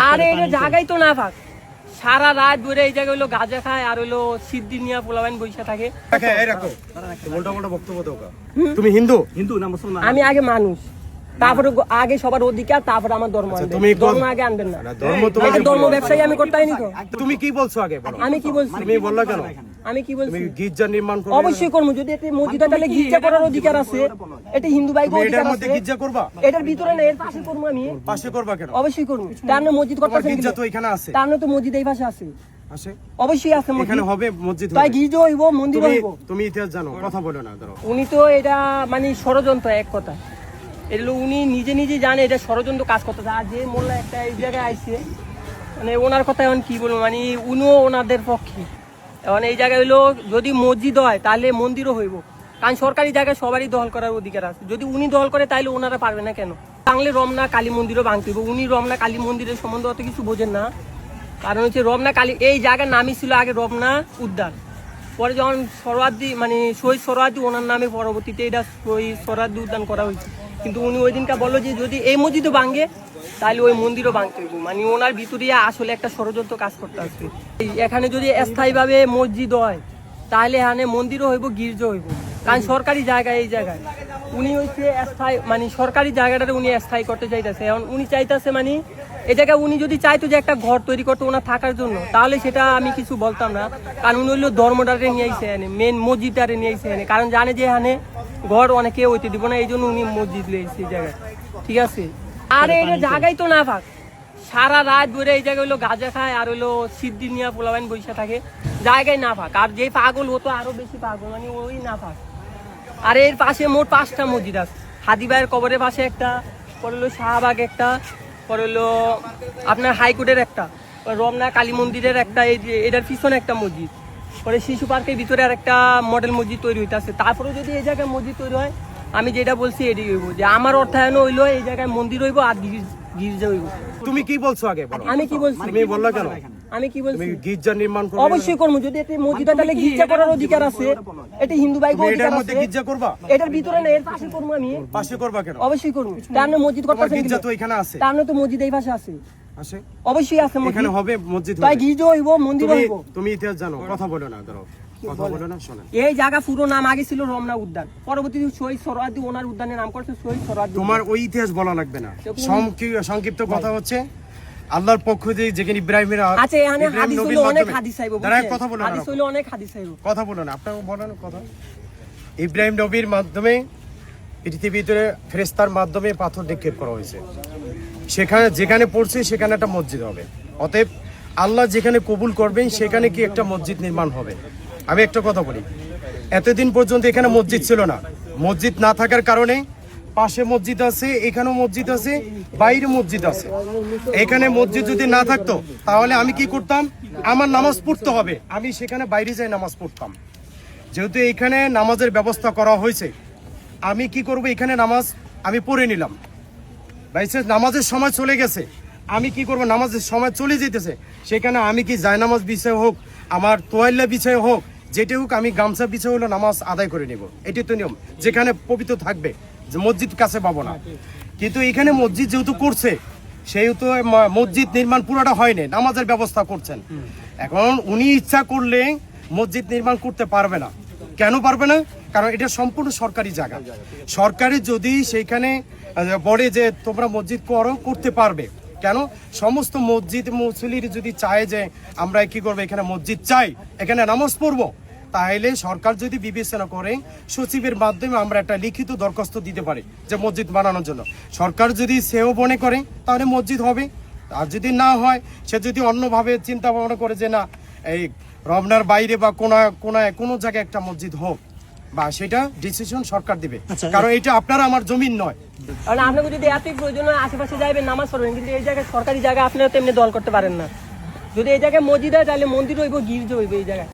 আরে এটা জায়গায় তো না ফাঁক, সারা রাত ধরে এই জায়গায় হলো গাঁজা খায় আর হলো সিদ্ধি নিয়ে পোলাবাইন বইসা থাকে। তুমি হিন্দু? হিন্দু না মুসলমান? আমি আগে মানুষ, তারপরে আগে সবার অধিকার, তারপরে আমার ধর্ম আনবেন। তুমি ধর্ম আগে আনবেন না। ধর্ম তুমি আগে ধর্ম ব্যবসায়ী আমি করতেই নি তো। তুমি কি বলছো আগে বলো? আমি কি বলছি? তুমি বললা কেন? আমি কি বলছি? তুমি গির্জা নির্মাণ করবে? অবশ্যই করবো, যদি এতে মসজিদে তাহলে গির্জা করার অধিকার আছে, এটা হিন্দু ভাই তুমি অধিকার এটার মধ্যে আছে। গির্জা করবা? এটার ভিতরে না, এর পাশে করবো আমি। পাশে করবা কেন? অবশ্যই করবো, তার না মসজিদ তোমার করতেছেন গির্জা তো এখানে আছে। তার না তো মসজিদ এই পাশে আছে। আছে? অবশ্যই আছে মসজিদ। এখানে হবে মসজিদ তাই হবে। গির্জা হইব, মন্দির হইব। তুমি ইতিহাস জানো, কথা বলো না ধরো। উনি তো এটা মানে ষড়যন্ত্র, এক কথা এটা উনি নিজে নিজে জানে এটা ষড়যন্ত্র কাজ করতেছে। আর যে মোল্লা একটা এই জায়গায় আইছে, মানে ওনার কথা এখন কি বলবো, মানে উনিও ওনাদের পক্ষে। এখন এই জায়গায় হইলো যদি মসজিদ হয় তাহলে মন্দিরও হইব, কারণ সরকারি জায়গায় সবারই দখল করার অধিকার আছে। যদি উনি দখল করে তাহলে ওনারা পারবে না কেন? বাংলে রমনা কালী মন্দিরও ভাঙতে হইব। উনি রমনা কালী মন্দিরের সম্বন্ধে অত কিছু বোঝেন না, কারণ হচ্ছে রমনা কালী এই জায়গার নামই ছিল আগে রমনা উদ্যান। পরে যখন সরোয়ার্দী মানে শহীদ সরোয়ার্দী ওনার নামে পরবর্তীতে এটা শহীদ সরোয়ার্দী উদ্যান করা হয়েছে। কিন্তু উনি ওই দিনটা বললো যে যদি এই মসজিদও ভাঙে তাহলে ওই মন্দিরও ভাঙতে হইব, মানে ওনার ভিতরে আসলে একটা ষড়যন্ত্র কাজ করতে আসবে। এখানে যদি স্থায়ীভাবে মসজিদ হয় তাহলে এখানে মন্দিরও হইব, গির্জা হইব, কারণ সরকারি জায়গা এই জায়গায়। উনি হচ্ছে স্থায়ী মানে সরকারি জায়গাটারে উনি স্থায়ী করতে চাইতেছে। এখন উনি চাইতেছে মানে এই জায়গায় উনি যদি চাইতো যে একটা ঘর তৈরি করতো ওনার থাকার জন্য, তাহলে সেটা আমি কিছু বলতাম না, কারণ উনি হইলো ধর্মটারে নিয়ে আইসে এনে, মেন মসজিদটারে নিয়ে আইসে এনে, কারণ জানে যে এখানে ঘর অনেকে হইতে দিব না, এই জন্য উনি মসজিদ লিয়েছে এই জায়গায়। ঠিক আছে, আরে এটা জায়গায় তো না ফাঁক, সারা রাত ধরে এই জায়গায় হলো গাঁজা খায় আর হলো সিদ্ধি নিয়ে পোলাবাইন বইসা থাকে, জায়গায় না ফাঁক। আর যে পাগল হতো আরো বেশি পাগল, মানে ওই না ফাঁক। আর এর পাশে মোট 5টা মসজিদ আছে। হাদি ভাইয়ের কবরের পাশে একটা, পরে হলো শাহবাগ একটা, পরে হলো আপনার হাইকোর্টের একটা, রমনা কালী মন্দিরের একটা, এই যে এটার পিছনে একটা মসজিদ, পরে শিশু পার্কের ভিতরে আর একটা মডেল মসজিদ তৈরি হইতেছে। তারপরে যদি এই জায়গায় মসজিদ তৈরি হয়, আমি যেটা বলছি এটি হইব, যে আমার অর্থায়ন হইলো এই জায়গায় মন্দির হইব আর গির্জা হইব। তুমি কি বলছো আগে বলো? আমি কি বলছি? তুমি বললা কেন? আমি কি বলছি? তুমি গির্জা নির্মাণ করবে? অবশ্যই করবো, যদি এতে মসজিদে তাহলে গির্জা করার অধিকার আছে, এটা হিন্দু ভাই তুমি এটার অধিকার মধ্যে আছে। গির্জা করবা? এটার ভিতরে না, এর পাশে করবো আমি। পাশে করবা কেন? অবশ্যই করবো, তার না মসজিদ তোমার করতেছেন গির্জা তো এখানে আছে। তার না তো মসজিদ এই পাশে আছে। আছে? অবশ্যই আছে মসজিদ, এখানে হবে মসজিদ তাই হবে। গির্জা হইব, মন্দির তুমি হইব। তুমি ইতিহাস জানো, কথা বলো না ধরো। কথা বলো না, শোনেন। এই জায়গা পুরো নাম আগে ছিল রমনা উদ্যান, পরবর্তীতে শহীদ সরোয়ার্দী ওনার উদ্যানের নাম করছে শহীদ সরোয়ার্দী। তোমার ওই ইতিহাস বলা লাগবে না, সংক্ষিপ্ত কথা হচ্ছে আল্লাহর পক্ষ থেকে যেখানে ইব্রাহিমের আচ্ছা, এখানে হাদিস হইলো অনেক হাদিস আইবো, দাঁড়ায় কথা বলো না, হাদিস হইলো অনেক হাদিস আইবো। কথা বলো না, আপনাকে বলেন কথা। ইব্রাহিম নবীর মাধ্যমে পৃথিবীর ভিতরে ফেরেশতার মাধ্যমে পাথর নিক্ষেপ করা হয়েছে, সেখানে যেখানে পড়ছে সেখানে একটা মসজিদ হবে। অতএব আল্লাহ যেখানে কবুল করবেন সেখানে কি একটা মসজিদ নির্মাণ হবে। আমি একটা কথা বলি, এতদিন পর্যন্ত এখানে মসজিদ ছিল না। মসজিদ না থাকার কারণে পাশে মসজিদ আছে, এখানেও মসজিদ আছে, বাইরে মসজিদ আছে। এখানে মসজিদ যদি না থাকতো তাহলে আমি কি করতাম? আমার নামাজ পড়তে হবে, আমি সেখানে বাইরে যাই নামাজ পড়তাম। যেহেতু এখানে নামাজের ব্যবস্থা করা হয়েছে, আমি কি করব? এখানে নামাজ আমি পড়ে নিলাম। ভাইসে নামাজের সময় চলে গেছে, আমি কি করব? নামাজের সময় চলে যেতেছে, সেখানে আমি কি জায়নামাজ বিছায় হোক, আমার তোয়াল্লা বিছায় হোক, যেটা হোক, আমি গামছা বিছায় হলো নামাজ আদায় করে নেব। এটি তো নিয়ম, যেখানে পবিত্র থাকবে, যে মসজিদ কাছে পাবো না। কিন্তু এখানে মসজিদ যেহেতু করছে, সেহেতু মসজিদ নির্মাণ পুরোটা হয়নি, নামাজের ব্যবস্থা করছেন। এখন উনি ইচ্ছা করলে মসজিদ নির্মাণ করতে পারবে না। কেন পারবে না? কারণ এটা সম্পূর্ণ সরকারি জায়গা। সরকারি যদি সেইখানে বলে যে তোমরা মসজিদ করতে পারবে, কেন? সমস্ত মসজিদ মুসলির যদি চায় যে আমরা কি করবো, এখানে মসজিদ চাই, এখানে নামাজ পড়বো, তাহলে সরকার যদি বিবেচনা করে সচিবের মাধ্যমে আমরা একটা লিখিত দরখাস্ত দিতে পারি যে মসজিদ বানানোর জন্য। সরকার যদি সেও মনে করে তাহলে মসজিদ হবে, আর যদি না হয়, সে যদি অন্যভাবে চিন্তা ভাবনা করে যে না এই রমনার বাইরে বা কোনো জায়গায় একটা মসজিদ হোক, বা সেটা ডিসিশন সরকার দিবে। কারণ এটা আপনারা আমার জমিন নয়। কারণ আপনাকে যদি এতই প্রয়োজন হয় আশেপাশে যাইবেন নামাজ পড়বেন, কিন্তু এই জায়গায় সরকারি জায়গা আপনারা তেমনি দল করতে পারেন না। যদি এই জায়গায় মসজিদ হয় তাহলে মন্দির হইব, গির্জা হইব এই জায়গায়।